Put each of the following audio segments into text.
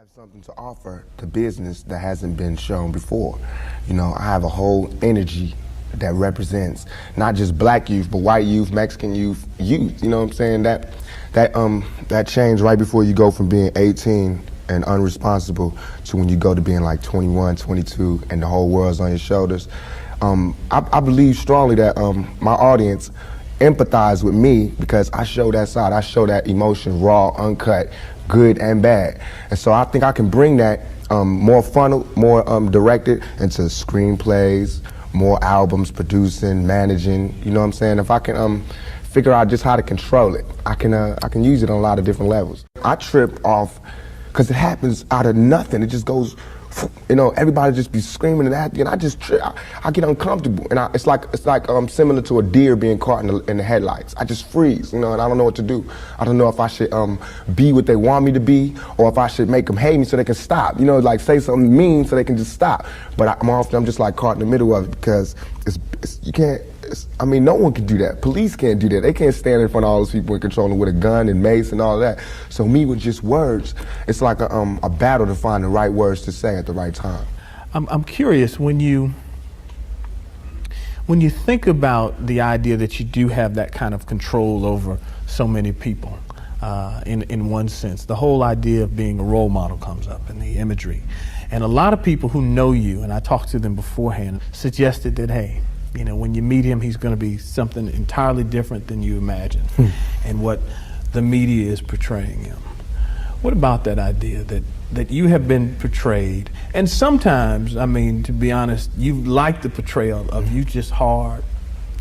have something to offer to business that hasn't been shown before. You know, I have a whole energy that represents not just black youth, but white youth, Mexican youth, you know what I'm saying? That change right before you go from being 18 and unresponsible to when you go to being like 21, 22, and the whole world's on your shoulders. I believe strongly that my audience empathize with me because I show that side. I show that emotion raw, uncut, good and bad. And so I think I can bring that more funnel, more directed into screenplays, more albums, producing, managing, you know what I'm saying? If I can figure out just how to control it, I can use it on a lot of different levels. I trip off because it happens out of nothing. It just goes, you know, everybody just be screaming and acting, and I just trip. I get uncomfortable, and it's like similar to a deer being caught in the headlights. I just freeze, you know, and I don't know what to do. I don't know if I should be what they want me to be, or if I should make them hate me so they can stop. You know, like say something mean so they can just stop. But I'm just like caught in the middle of it because you can't. I mean, no one can do that. Police can't do that. They can't stand in front of all those people and control them with a gun and mace and all that. So me with just words, it's like a battle to find the right words to say at the right time. I'm curious, when you think about the idea that you do have that kind of control over so many people, in one sense, the whole idea of being a role model comes up in the imagery. And a lot of people who know you, and I talked to them beforehand, suggested that, hey, you know, when you meet him, he's going to be something entirely different than you imagined and what the media is portraying him. What about that idea that you have been portrayed? And sometimes, I mean, to be honest, you like the portrayal of you just hard,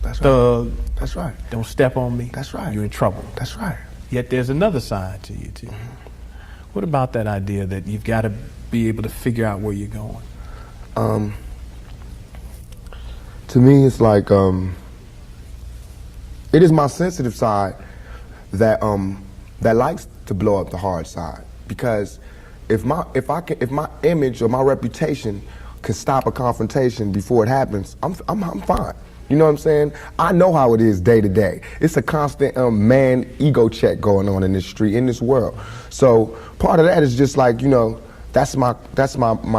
That's thug. Right. That's right. Don't step on me. That's right. You're in trouble. That's right. Yet there's another side to you, too. What about that idea that you've got to be able to figure out where you're going? To me, it's like it is my sensitive side that likes to blow up the hard side, because if my image or my reputation can stop a confrontation before it happens, I'm fine. You know what I'm saying? I know how it is day to day. It's a constant man ego check going on in this street, in this world. So part of that is just like, you know, that's my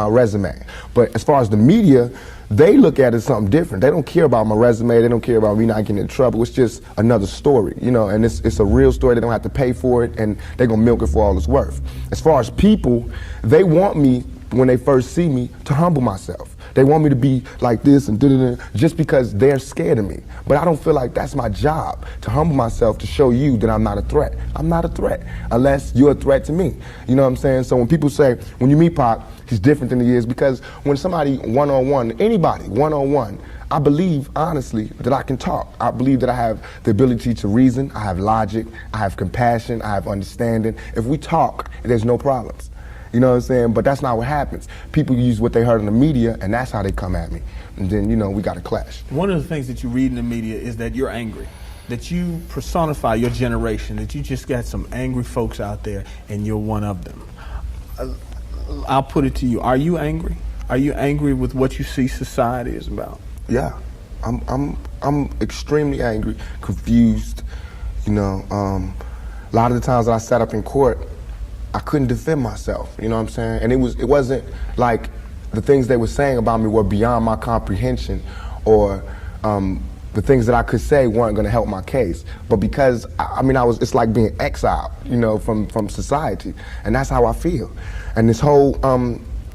resume. But as far as the media, they look at it as something different. They don't care about my resume. They don't care about me not getting in trouble. It's just another story, you know, and it's a real story. They don't have to pay for it, and they're going to milk it for all it's worth. As far as people, they want me, when they first see me, to humble myself. They want me to be like this and da-da-da, just because they're scared of me. But I don't feel like that's my job, to humble myself, to show you that I'm not a threat. I'm not a threat, unless you're a threat to me. You know what I'm saying? So when people say, when you meet Pac, he's different than he is, because when somebody one-on-one, anybody one-on-one, I believe, honestly, that I can talk. I believe that I have the ability to reason, I have logic, I have compassion, I have understanding. If we talk, there's no problems. You know what I'm saying? But that's not what happens. People use what they heard in the media, and that's how they come at me. And then, you know, we got to clash. One of the things that you read in the media is that you're angry, that you personify your generation, that you just got some angry folks out there, and you're one of them. I'll put it to you. Are you angry? Are you angry with what you see society is about? Yeah, I'm extremely angry, confused. You know, a lot of the times that I sat up in court, I couldn't defend myself. You know what I'm saying? And it wasn't like the things they were saying about me were beyond my comprehension, or the things that I could say weren't going to help my case. But because it's like being exiled, you know, from society, and that's how I feel. And this whole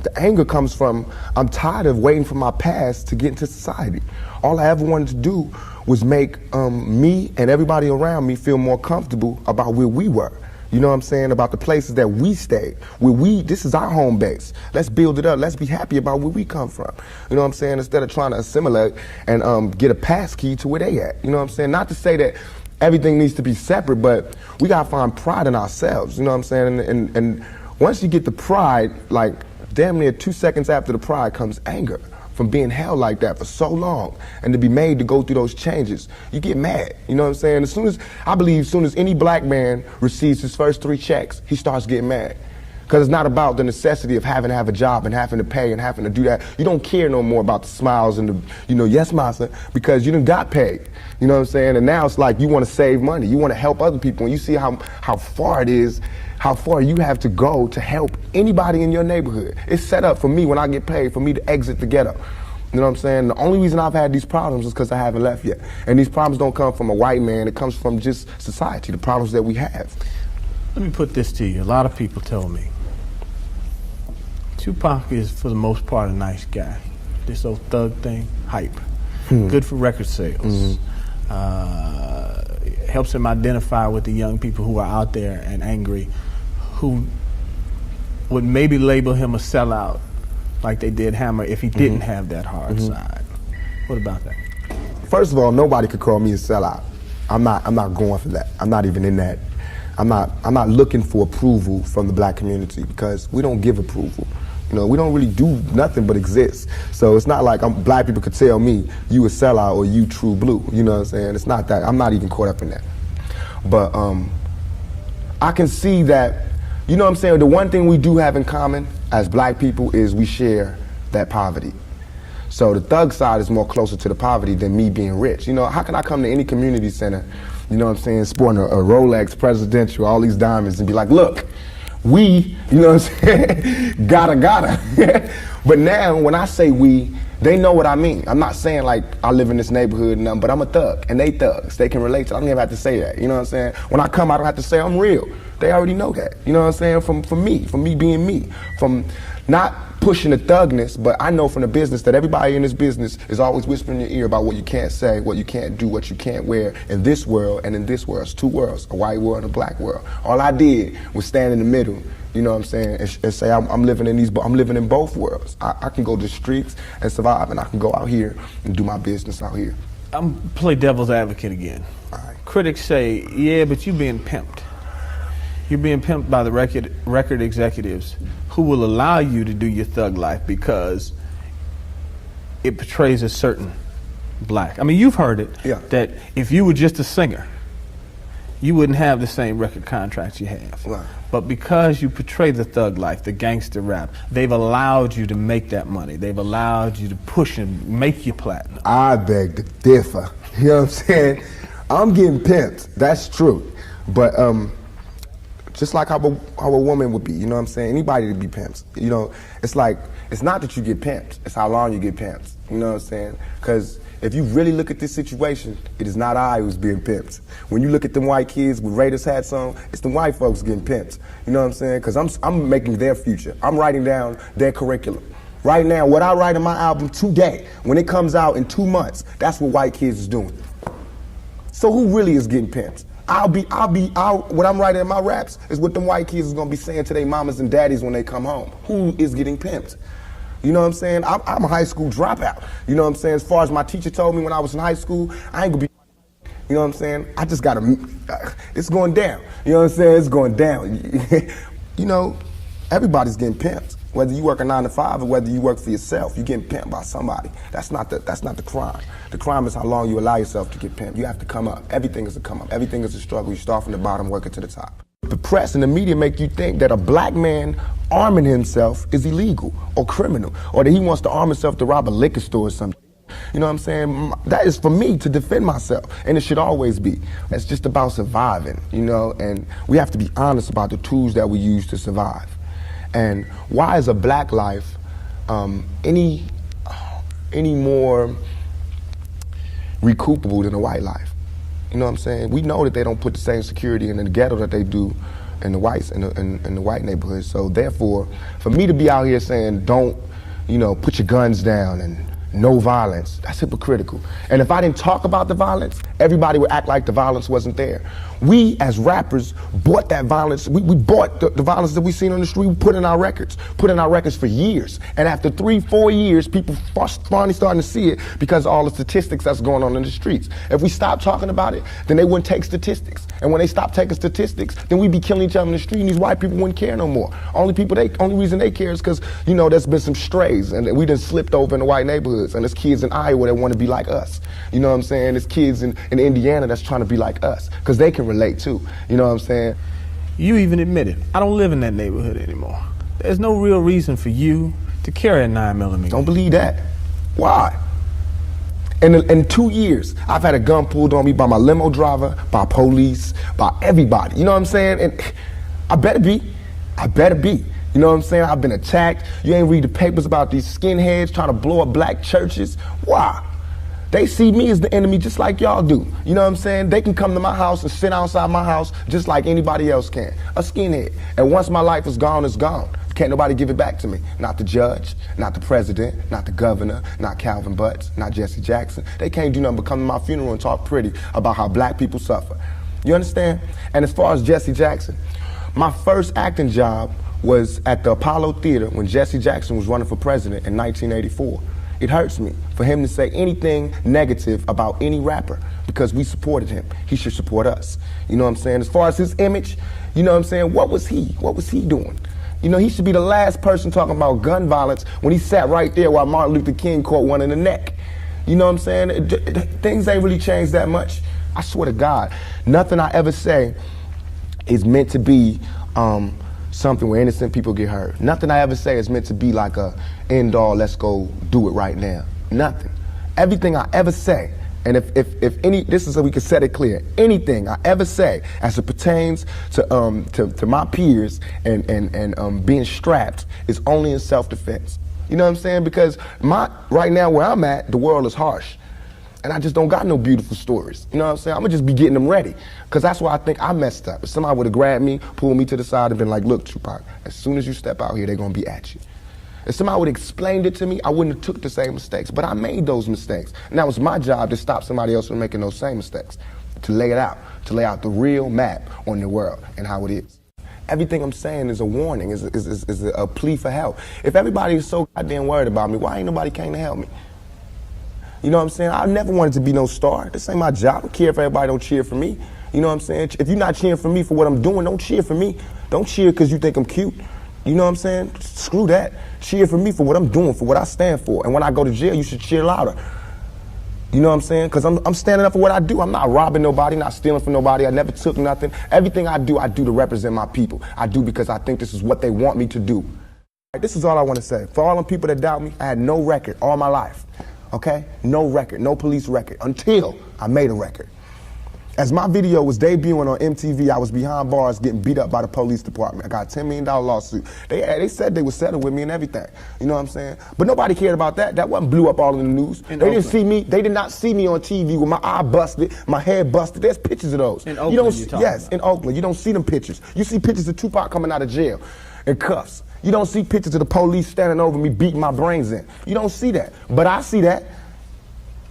the anger comes from, I'm tired of waiting for my past to get into society. All I ever wanted to do was make me and everybody around me feel more comfortable about where we were. You know what I'm saying? About the places that we stayed. This is our home base. Let's build it up. Let's be happy about where we come from. You know what I'm saying? Instead of trying to assimilate and get a pass key to where they at. You know what I'm saying? Not to say that everything needs to be separate, but we gotta find pride in ourselves. You know what I'm saying? And once you get the pride, like damn near 2 seconds after the pride comes anger. From being held like that for so long, and to be made to go through those changes, you get mad. You know what I'm saying? I believe as soon as any black man receives his first 3 checks, he starts getting mad. Because it's not about the necessity of having to have a job and having to pay and having to do that. You don't care no more about the smiles and the, you know, yes, massa, because you done got paid. You know what I'm saying? And now it's like you want to save money. You want to help other people. And you see how far it is how far you have to go to help anybody in your neighborhood. It's set up for me when I get paid for me to exit the ghetto. You know what I'm saying? The only reason I've had these problems is because I haven't left yet. And these problems don't come from a white man, it comes from just society, the problems that we have. Let me put this to you. A lot of people tell me Tupac is, for the most part, a nice guy. This old thug thing, hype. Good for record sales. Helps him identify with the young people who are out there and angry, who would maybe label him a sellout like they did Hammer if he didn't have that hard side. What about that? First of all, nobody could call me a sellout. I'm not going for that. I'm not even in that. I'm not looking for approval from the black community because we don't give approval. You know, we don't really do nothing but exist. So it's not like black people could tell me you a sellout or you true blue. You know what I'm saying? It's not that. I'm not even caught up in that. But I can see that, you know what I'm saying, the one thing we do have in common as black people is we share that poverty. So the thug side is more closer to the poverty than me being rich. You know, how can I come to any community center, you know what I'm saying, sporting a Rolex Presidential, all these diamonds, and be like, look, we, you know what I'm saying, gotta. But now when I say we, they know what I mean. I'm not saying like I live in this neighborhood and nothing, but I'm a thug and they thugs. They can relate to it. I don't even have to say that. You know what I'm saying? When I come, I don't have to say I'm real. They already know that. You know what I'm saying? From me being me, from not pushing the thugness, but I know from the business that everybody in this business is always whispering in your ear about what you can't say, what you can't do, what you can't wear in this world and in this world. It's two worlds, a white world and a black world. All I did was stand in the middle, you know what I'm saying, and say I'm living in both worlds. I can go to the streets and survive, and I can go out here and do my business out here. I'm play devil's advocate again. All right. Critics say, yeah, but you're being pimped. You're being pimped by the record executives who will allow you to do your thug life because it portrays a certain black. I mean, you've heard it, that if you were just a singer, you wouldn't have the same record contracts you have. Right. But because you portray the thug life, the gangster rap, they've allowed you to make that money. They've allowed you to push and make you platinum. I beg to differ. You know what I'm saying? I'm getting pimped. That's true. But just like how a woman would be, you know what I'm saying? Anybody to be pimped. You know, it's like, it's not that you get pimped, it's how long you get pimped. You know what I'm saying? Because if you really look at this situation, it is not I who's being pimped. When you look at them white kids with Raiders hats on, it's the white folks getting pimped. You know what I'm saying? Because I'm making their future. I'm writing down their curriculum. Right now, what I write in my album today, when it comes out in 2 months, that's what white kids is doing. So who really is getting pimped? What I'm writing in my raps is what them white kids is gonna be saying to their mamas and daddies when they come home. Who is getting pimped? You know what I'm saying? I'm a high school dropout. You know what I'm saying? As far as my teacher told me when I was in high school, I ain't gonna be, you know what I'm saying? I just gotta, it's going down. You know what I'm saying? It's going down. You know, everybody's getting pimped. Whether you work a 9 to 5 or whether you work for yourself, you're getting pimped by somebody. That's not the crime. The crime is how long you allow yourself to get pimped. You have to come up. Everything is a come up. Everything is a struggle. You start from the bottom, work it to the top. The press and the media make you think that a black man arming himself is illegal or criminal, or that he wants to arm himself to rob a liquor store or something. You know what I'm saying? That is for me to defend myself, and it should always be. It's just about surviving, you know, and we have to be honest about the tools that we use to survive. And why is a black life any more recoupable than a white life? You know what I'm saying? We know that they don't put the same security in the ghetto that they do in the whites in the white neighborhoods. So therefore, for me to be out here saying don't, you know, put your guns down and no violence, that's hypocritical. And if I didn't talk about the violence, everybody would act like the violence wasn't there. We, as rappers, bought that violence. We bought the violence that we seen on the street, we put in our records for years. And after 3-4 years, people finally starting to see it because of all the statistics that's going on in the streets. If we stop talking about it, then they wouldn't take statistics. And when they stop taking statistics, then we'd be killing each other in the street and these white people wouldn't care no more. Only reason they care is because, you know, there's been some strays and we done slipped over in the white neighborhoods, and there's kids in Iowa that want to be like us. You know what I'm saying? There's kids in Indiana that's trying to be like us because they can relate too. You know what I'm saying? You even admitted, I don't live in that neighborhood anymore. There's no real reason for you to carry a 9mm. Don't believe that. Why? In 2 years, I've had a gun pulled on me by my limo driver, by police, by everybody. You know what I'm saying? And I better be. I better be. You know what I'm saying? I've been attacked. You ain't read the papers about these skinheads trying to blow up black churches. Why? They see me as the enemy just like y'all do. You know what I'm saying? They can come to my house and sit outside my house just like anybody else can. A skinhead. And once my life is gone, it's gone. Can't nobody give it back to me. Not the judge, not the president, not the governor, not Calvin Butts, not Jesse Jackson. They can't do nothing but come to my funeral and talk pretty about how black people suffer. You understand? And as far as Jesse Jackson, my first acting job was at the Apollo Theater when Jesse Jackson was running for president in 1984. It hurts me for him to say anything negative about any rapper because we supported him. He should support us. You know what I'm saying? As far as his image, you know what I'm saying? What was he doing? You know, he should be the last person talking about gun violence when he sat right there while Martin Luther King caught one in the neck. You know what I'm saying? Things ain't really changed that much. I swear to God, nothing I ever say is meant to be something where innocent people get hurt. Nothing I ever say is meant to be like a end all, let's go do it right now. Nothing. Everything I ever say, and if any, this is so we can set it clear, anything I ever say as it pertains to my peers and being strapped is only in self-defense. You know what I'm saying? Because right now where I'm at, the world is harsh. And I just don't got no beautiful stories. You know what I'm saying? I'm gonna just be getting them ready. Because that's why I think I messed up. If somebody would have grabbed me, pulled me to the side and been like, look, Tupac, as soon as you step out here, they're gonna be at you. If somebody would have explained it to me, I wouldn't have took the same mistakes. But I made those mistakes. And that was my job to stop somebody else from making those same mistakes. To lay it out. To lay out the real map on the world and how it is. Everything I'm saying is a warning, is a plea for help. If everybody is so goddamn worried about me, why ain't nobody came to help me? You know what I'm saying? I never wanted to be no star. This ain't my job. I don't care if everybody don't cheer for me. You know what I'm saying? If you're not cheering for me for what I'm doing, don't cheer for me. Don't cheer because you think I'm cute. You know what I'm saying? Screw that. Cheer for me for what I'm doing, for what I stand for. And when I go to jail, you should cheer louder. You know what I'm saying? Because I'm standing up for what I do. I'm not robbing nobody, not stealing from nobody. I never took nothing. Everything I do to represent my people. I do because I think this is what they want me to do. This is all I want to say. For all them people that doubt me, I had no record all my life. Okay? No record, no police record, until I made a record. As my video was debuting on MTV, I was behind bars getting beat up by the police department. I got a $10 million lawsuit. They said they would settle with me and everything. You know what I'm saying? But nobody cared about that. That wasn't blew up all in the news. They did not see me on TV with my eye busted, my head busted. There's pictures of those. In Oakland, yes, in Oakland. You don't see them pictures. You see pictures of Tupac coming out of jail in cuffs. You don't see pictures of the police standing over me beating my brains in. You don't see that. But I see that.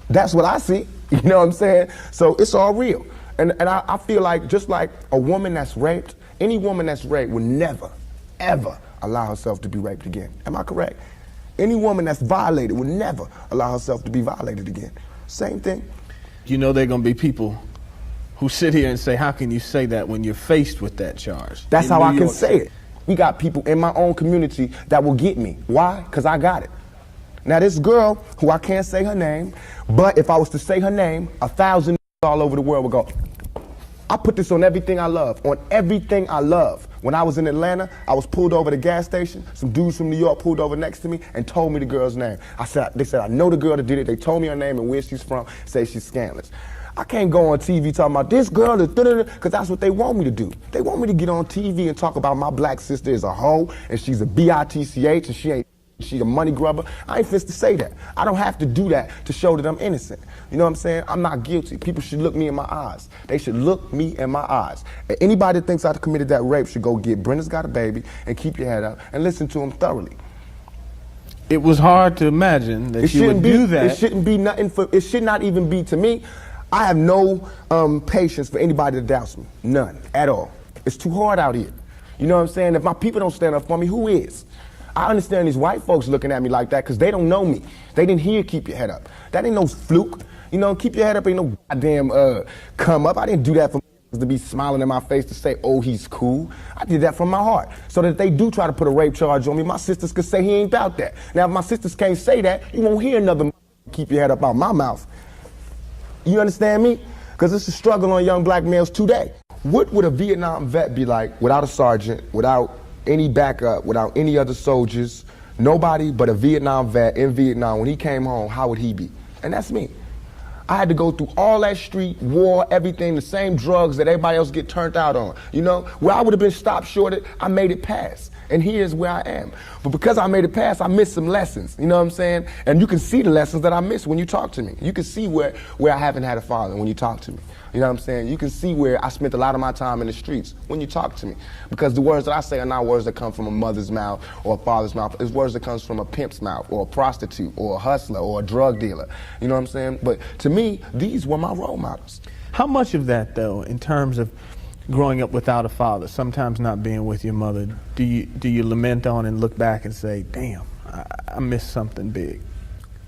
That's what I see. You know what I'm saying? So it's all real. And I feel like just like a woman that's raped, any woman that's raped would never, ever allow herself to be raped again. Am I correct? Any woman that's violated would never allow herself to be violated again. Same thing. You know there are going to be people who sit here and say, how can you say that when you're faced with that charge? That's how I can say it. We got people in my own community that will get me. Why? Because I got it. Now this girl, who I can't say her name, but if I was to say her name, 1,000 all over the world would go, I put this on everything I love, on everything I love. When I was in Atlanta, I was pulled over at a gas station. Some dudes from New York pulled over next to me and told me the girl's name. They said, I know the girl that did it. They told me her name and where she's from, say she's scandalous. I can't go on TV talking about this girl, because that's what they want me to do. They want me to get on TV and talk about my black sister as a hoe, and she's a bitch, and she's a money grubber. I ain't fit to say that. I don't have to do that to show that I'm innocent. You know what I'm saying? I'm not guilty. People should look me in my eyes. They should look me in my eyes. And anybody that thinks I committed that rape should go get Brenda's Got a Baby and keep your head up and listen to him thoroughly. It was hard to imagine that you would do that. It shouldn't be nothing it should not even be to me. I have no patience for anybody that doubts me. None at all. It's too hard out here. You know what I'm saying? If my people don't stand up for me, who is? I understand these white folks looking at me like that because they don't know me. They didn't hear keep your head up. That ain't no fluke. You know, keep your head up ain't no goddamn come up. I didn't do that for to be smiling in my face to say, oh, he's cool. I did that from my heart. So that if they do try to put a rape charge on me, my sisters could say he ain't about that. Now, if my sisters can't say that, you won't hear another keep your head up out my mouth. You understand me? Because it's a struggle on young black males today. What would a Vietnam vet be like without a sergeant, without any backup, without any other soldiers, nobody but a Vietnam vet in Vietnam? When he came home, how would he be? And that's me. I had to go through all that street, war, everything, the same drugs that everybody else get turned out on. You know, where I would have been stopped shorted, I made it past. And here's where I am. But because I made it past, I missed some lessons, you know what I'm saying? And you can see the lessons that I missed when you talk to me. You can see where I haven't had a father when you talk to me. You know what I'm saying? You can see where I spent a lot of my time in the streets when you talk to me. Because the words that I say are not words that come from a mother's mouth or a father's mouth. It's words that comes from a pimp's mouth or a prostitute or a hustler or a drug dealer. You know what I'm saying? But to me, these were my role models. How much of that, though, in terms of growing up without a father, sometimes not being with your mother, do you lament on and look back and say, damn, I missed something big?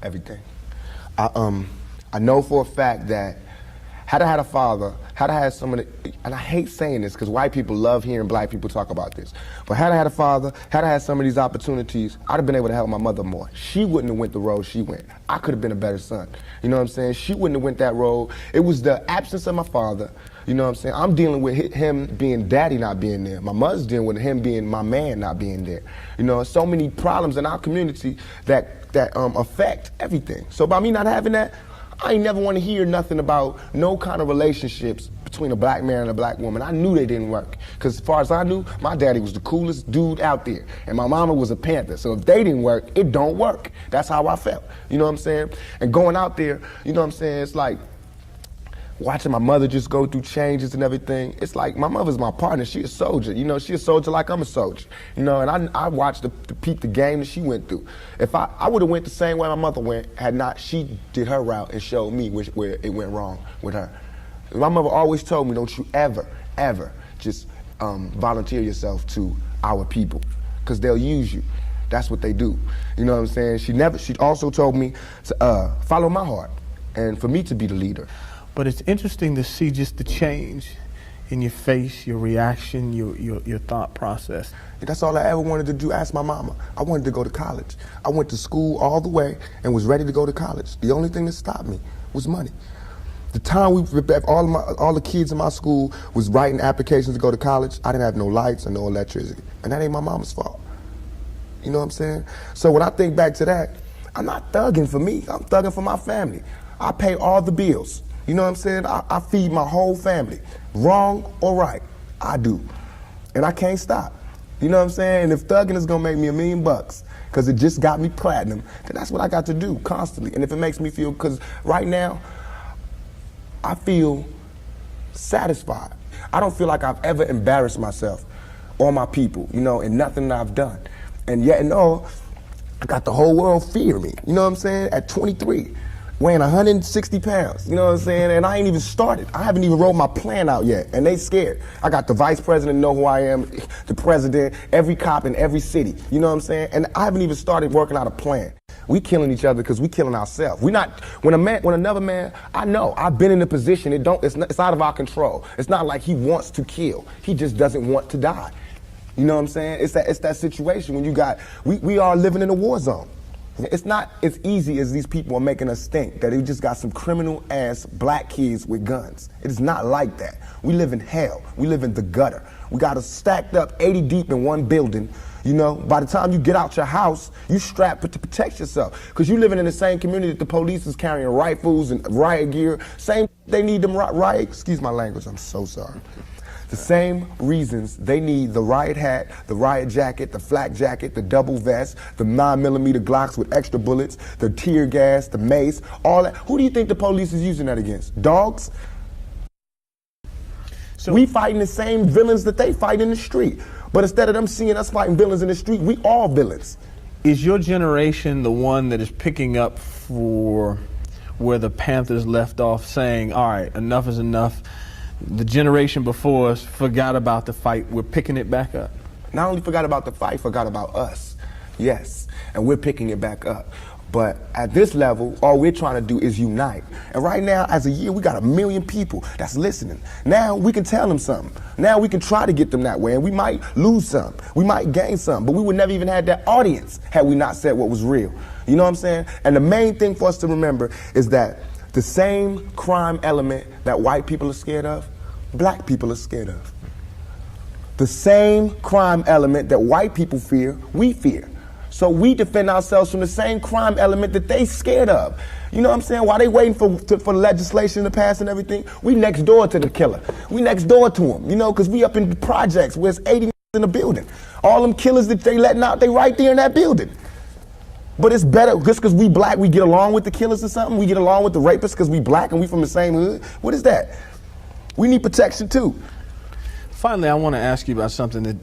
Everything. I know for a fact that had I had a father, had I had someone, and I hate saying this because white people love hearing black people talk about this, but had I had a father, had I had some of these opportunities, I'd have been able to help my mother more. She wouldn't have went the road she went. I could have been a better son. You know what I'm saying? She wouldn't have went that road. It was the absence of my father. You know what I'm saying? I'm dealing with him being daddy not being there. My mother's dealing with him being my man not being there. You know, so many problems in our community that affect everything. So by me not having that, I ain't never want to hear nothing about no kind of relationships between a black man and a black woman. I knew they didn't work. Because as far as I knew, my daddy was the coolest dude out there. And my mama was a Panther. So if they didn't work, it don't work. That's how I felt. You know what I'm saying? And going out there, you know what I'm saying? It's like watching my mother just go through changes and everything. It's like my mother's my partner. She a soldier. You know, she a soldier like I'm a soldier. You know, and I watched the peep the game that she went through. If I would have went the same way my mother went had not she did her route and showed me where it went wrong with her. My mother always told me, don't you ever, ever just volunteer yourself to our people, because they'll use you. That's what they do. You know what I'm saying? She also told me to follow my heart and for me to be the leader. But it's interesting to see just the change in your face, your reaction, your thought process. That's all I ever wanted to do. Ask my mama. I wanted to go to college. I went to school all the way and was ready to go to college. The only thing that stopped me was money. The time all the kids in my school was writing applications to go to college, I didn't have no lights and no electricity. And that ain't my mama's fault. You know what I'm saying? So when I think back to that, I'm not thugging for me. I'm thugging for my family. I pay all the bills. You know what I'm saying? I feed my whole family. Wrong or right, I do. And I can't stop. You know what I'm saying? And if thugging is gonna make me $1 million, because it just got me platinum, then that's what I got to do constantly. And if it makes me feel, because right now, I feel satisfied. I don't feel like I've ever embarrassed myself or my people, you know, in nothing that I've done. And yet and all, I got the whole world fearing me. You know what I'm saying? At 23. Weighing 160 pounds, you know what I'm saying? And I ain't even started. I haven't even wrote my plan out yet, and they scared. I got the vice president know who I am, the president, every cop in every city, you know what I'm saying? And I haven't even started working out a plan. We killing each other because we killing ourselves. When another man, I know, I've been in a position, it's out of our control. It's not like he wants to kill. He just doesn't want to die. You know what I'm saying? It's that situation when we are living in a war zone. It's not as easy as these people are making us think, that they just got some criminal ass black kids with guns. It is not like that. We live in hell. We live in the gutter. We got us stacked up 80 deep in one building. You know, by the time you get out your house, you strapped to protect yourself. Because you living in the same community that the police is carrying rifles and riot gear. Same, they need them riot, excuse my language, I'm so sorry. The same reasons they need the riot hat, the riot jacket, the flak jacket, the double vest, the 9mm Glocks with extra bullets, the tear gas, the mace, all that. Who do you think the police is using that against? Dogs? So we fighting the same villains that they fight in the street. But instead of them seeing us fighting villains in the street, we all villains. Is your generation the one that is picking up for where the Panthers left off, saying, all right, enough is enough? The generation before us forgot about the fight. We're picking it back up. Not only forgot about the fight, forgot about us. Yes, and we're picking it back up. But at this level, all we're trying to do is unite. And right now, as a year, we got 1 million people that's listening. Now we can tell them something. Now we can try to get them that way, and we might lose some. We might gain some, but we would never even have that audience had we not said what was real. You know what I'm saying? And the main thing for us to remember is that the same crime element that white people are scared of, black people are scared of. The same crime element that white people fear, we fear. So we defend ourselves from the same crime element that they scared of. You know what I'm saying? While they waiting for legislation to pass and everything, we next door to the killer. We next door to him, you know, because we up in the projects where it's 80 in the building. All them killers that they letting out, they right there in that building. But it's better, just because we black, we get along with the killers or something? We get along with the rapists because we black and we from the same hood? What is that? We need protection too. Finally, I want to ask you about something that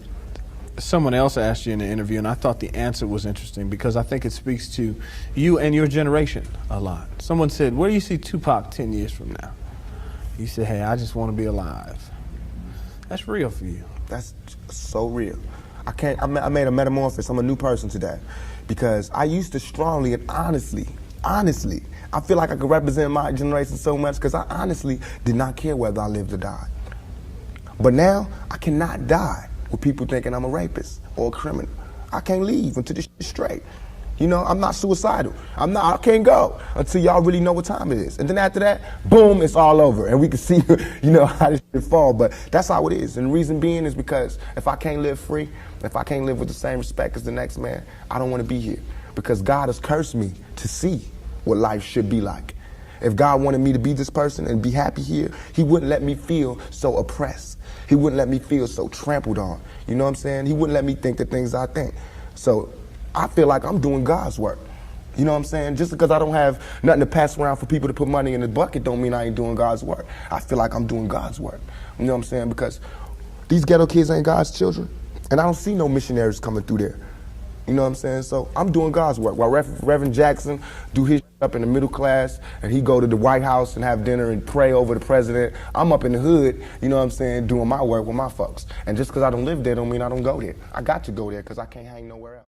someone else asked you in the interview, and I thought the answer was interesting because I think it speaks to you and your generation a lot. Someone said, where do you see Tupac 10 years from now? You said, hey, I just want to be alive. That's real for you. That's so real. I made a metamorphosis. I'm a new person today because I used to strongly and honestly, I feel like I could represent my generation so much because I honestly did not care whether I lived or died. But now I cannot die with people thinking I'm a rapist or a criminal. I can't leave until this shit's straight. You know, I'm not suicidal. I can't go until y'all really know what time it is. And then after that, boom, it's all over. And we can see, you know, how this shit fall. But that's how it is. And the reason being is because if I can't live free, if I can't live with the same respect as the next man, I don't want to be here. Because God has cursed me to see what life should be like. If God wanted me to be this person and be happy here, he wouldn't let me feel so oppressed. He wouldn't let me feel so trampled on. You know what I'm saying? He wouldn't let me think the things I think. So I feel like I'm doing God's work. You know what I'm saying? Just because I don't have nothing to pass around for people to put money in the bucket don't mean I ain't doing God's work. I feel like I'm doing God's work. You know what I'm saying? Because these ghetto kids ain't God's children. And I don't see no missionaries coming through there. You know what I'm saying? So I'm doing God's work. While Reverend Jackson do his up in the middle class and he go to the White House and have dinner and pray over the president, I'm up in the hood, you know what I'm saying, doing my work with my folks. And just because I don't live there don't mean I don't go there. I got to go there because I can't hang nowhere else.